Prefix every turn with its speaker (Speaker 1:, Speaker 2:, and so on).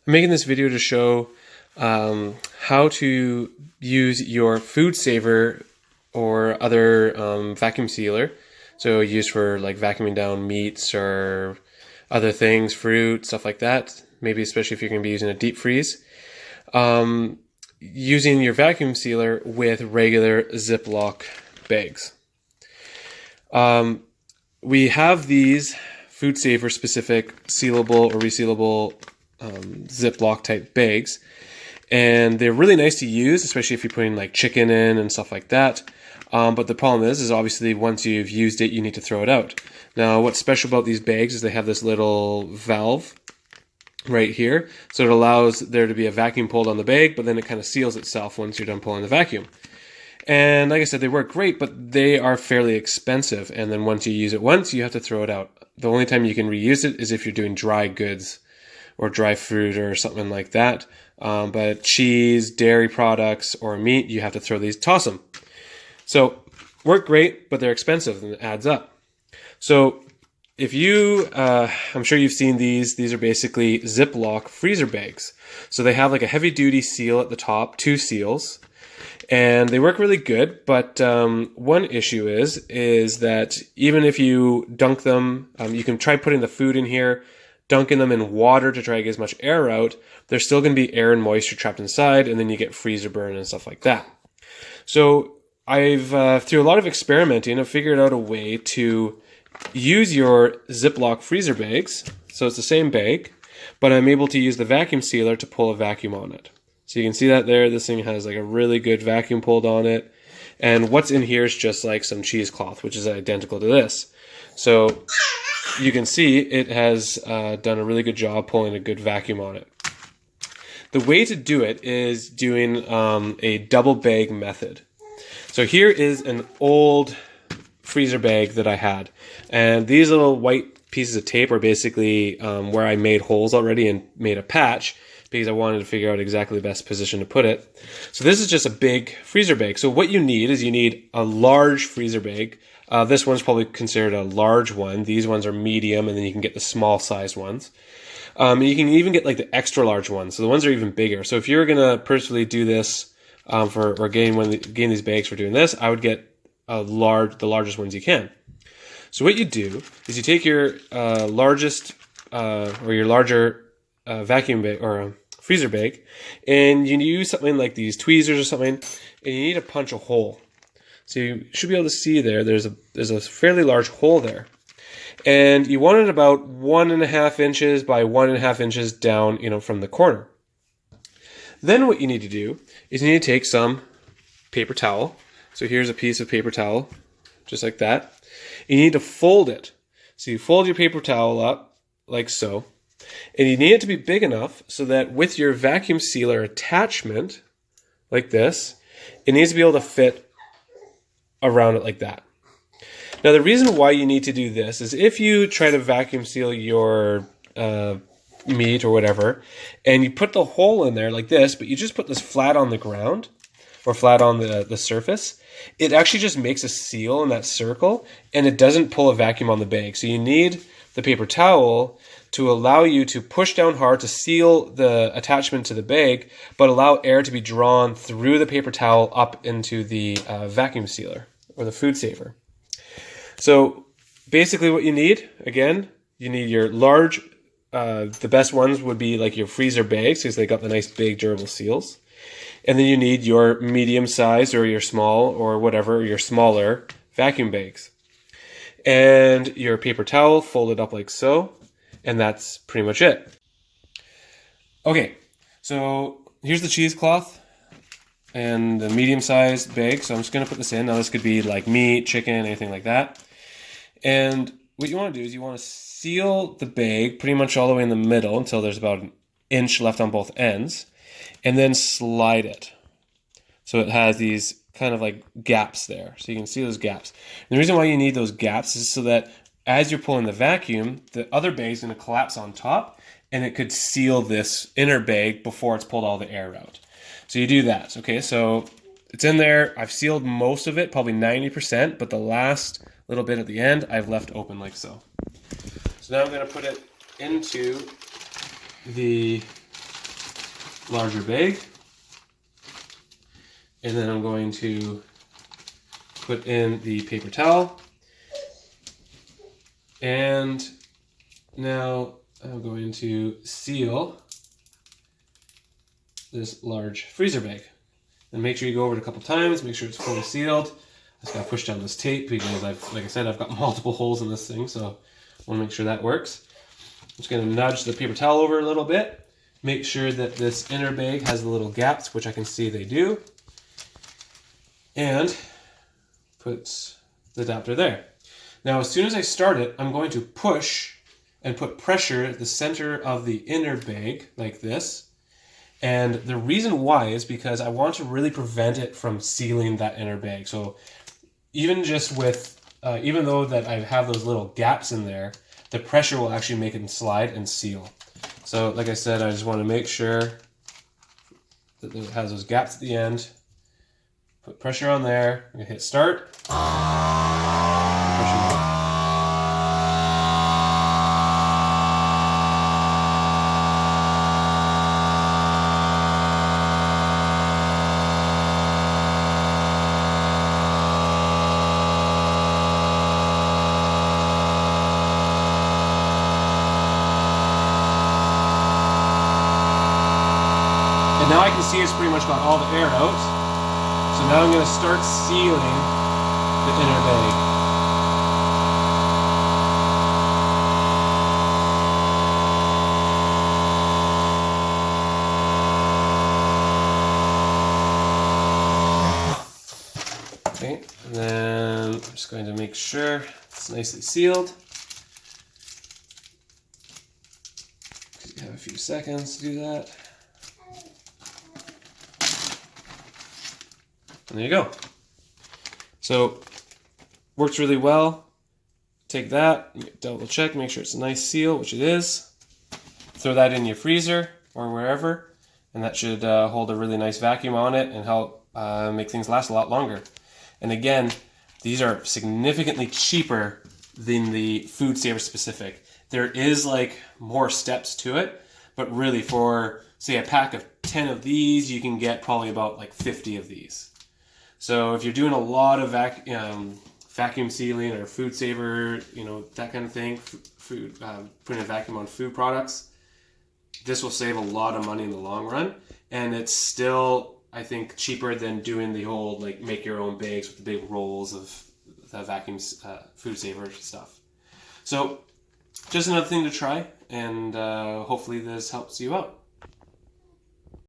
Speaker 1: I'm making this video to show how to use your foodsaver or other vacuum sealer. So used for like vacuuming down meats or other things, fruit, stuff like that. Maybe especially if you're going to be using a deep freeze. Using your vacuum sealer with regular Ziplock bags. We have these foodsaver specific sealable or resealable Ziplock type bags, and they're really nice to use, especially if you're putting like chicken in and stuff like that. But the problem is obviously once you've used it, you need to throw it out. Now, what's special about these bags is they have this little valve right here, so it allows there to be a vacuum pulled on the bag, but then it kind of seals itself once you're done pulling the vacuum. And like I said, they work great, but they are fairly expensive. And then once you use it once, you have to throw it out. The only time you can reuse it is if you're doing dry goods or dry fruit or something like that. But cheese, dairy products, or meat, you have to throw these, toss them. So work great, but they're expensive and it adds up. So if you, I'm sure you've seen these are basically Ziplock freezer bags. So they have like a heavy duty seal at the top, 2 seals. And they work really good, but one issue is that even if you dunk them, you can try putting the food in here, dunking them in water to try to get as much air out. There's still going to be air and moisture trapped inside, and then you get freezer burn and stuff like that. So I've, through a lot of experimenting, I've figured out a way to use your Ziplock freezer bags. So it's the same bag, but I'm able to use the vacuum sealer to pull a vacuum on it. So you can see that there, this thing has like a really good vacuum pulled on it. And what's in here is just like some cheesecloth, which is identical to this. So you can see it has done a really good job pulling a good vacuum on it. The way to do it is doing a double bag method. So here is an old freezer bag that I had. And these little white pieces of tape are basically where I made holes already and made a patch, because I wanted to figure out exactly the best position to put it. So this is just a big freezer bag. So what you need is you need a large freezer bag. This one's probably considered a large one. These ones are medium, and then you can get the small sized ones. And you can even get like the extra large ones. So the ones are even bigger. So if you're gonna personally do this gain these bags for doing this, I would get the largest ones you can. So what you do is you take your largest or your larger vacuum bag or freezer bag, and you use something like these tweezers or something, and you need to punch a hole. So you should be able to see there's a fairly large hole there, and you want it about 1.5 inches by 1.5 inches down, from the corner. Then what you need to do is you need to take some paper towel. So here's a piece of paper towel, just like that. You need to fold it. So you fold your paper towel up like so. And you need it to be big enough so that with your vacuum sealer attachment, like this, it needs to be able to fit around it like that. Now, the reason why you need to do this is if you try to vacuum seal your meat or whatever, and you put the hole in there like this, but you just put this flat on the ground or flat on the surface, it actually just makes a seal in that circle, and it doesn't pull a vacuum on the bag. So you need the paper towel to allow you to push down hard to seal the attachment to the bag, but allow air to be drawn through the paper towel up into the vacuum sealer or the food saver. So basically what you need, again, you need your large, the best ones would be like your freezer bags because they got the nice big durable seals. And then you need your medium size or your small or whatever, your smaller vacuum bags. And your paper towel folded up like so. And that's pretty much it. Okay, so here's the cheesecloth and the medium-sized bag. So I'm just going to put this in. Now this could be like meat, chicken, anything like that. And what you want to do is you want to seal the bag pretty much all the way in the middle until there's about 1 inch left on both ends. And then slide it. So it has these kind of like gaps there. So you can see those gaps. And the reason why you need those gaps is so that as you're pulling the vacuum, the other bag is going to collapse on top, and it could seal this inner bag before it's pulled all the air out. So you do that. Okay, so it's in there. I've sealed most of it, probably 90%, but the last little bit at the end, I've left open like so. So now I'm going to put it into the larger bag. And then I'm going to put in the paper towel. And now I'm going to seal this large freezer bag. And make sure you go over it a couple times, make sure it's fully sealed. I just gotta push down this tape because like I said, I've got multiple holes in this thing, so I wanna make sure that works. I'm just gonna nudge the paper towel over a little bit. Make sure that this inner bag has the little gaps, which I can see they do. And put the adapter there. Now, as soon as I start it, I'm going to push and put pressure at the center of the inner bag like this. And the reason why is because I want to really prevent it from sealing that inner bag. So even just with, even though that I have those little gaps in there, the pressure will actually make it slide and seal. So like I said, I just want to make sure that it has those gaps at the end. Put pressure on there. I'm going to hit start. And now I can see it's pretty much got all the air out. So now I'm going to start sealing the inner bag. Okay, and then I'm just going to make sure it's nicely sealed. You have a few seconds to do that. And there you go. So, works really well. Take that, double check, make sure it's a nice seal, which it is. Throw that in your freezer or wherever, and that should hold a really nice vacuum on it and help make things last a lot longer. And again, these are significantly cheaper than the foodsaver specific. There is like more steps to it, but really for say a pack of 10 of these, you can get probably about like 50 of these. So if you're doing a lot of vacuum sealing or food saver, that kind of thing, putting a vacuum on food products, this will save a lot of money in the long run. And it's still, I think, cheaper than doing the whole like make your own bags with the big rolls of the vacuum food saver stuff. So just another thing to try, and hopefully this helps you out.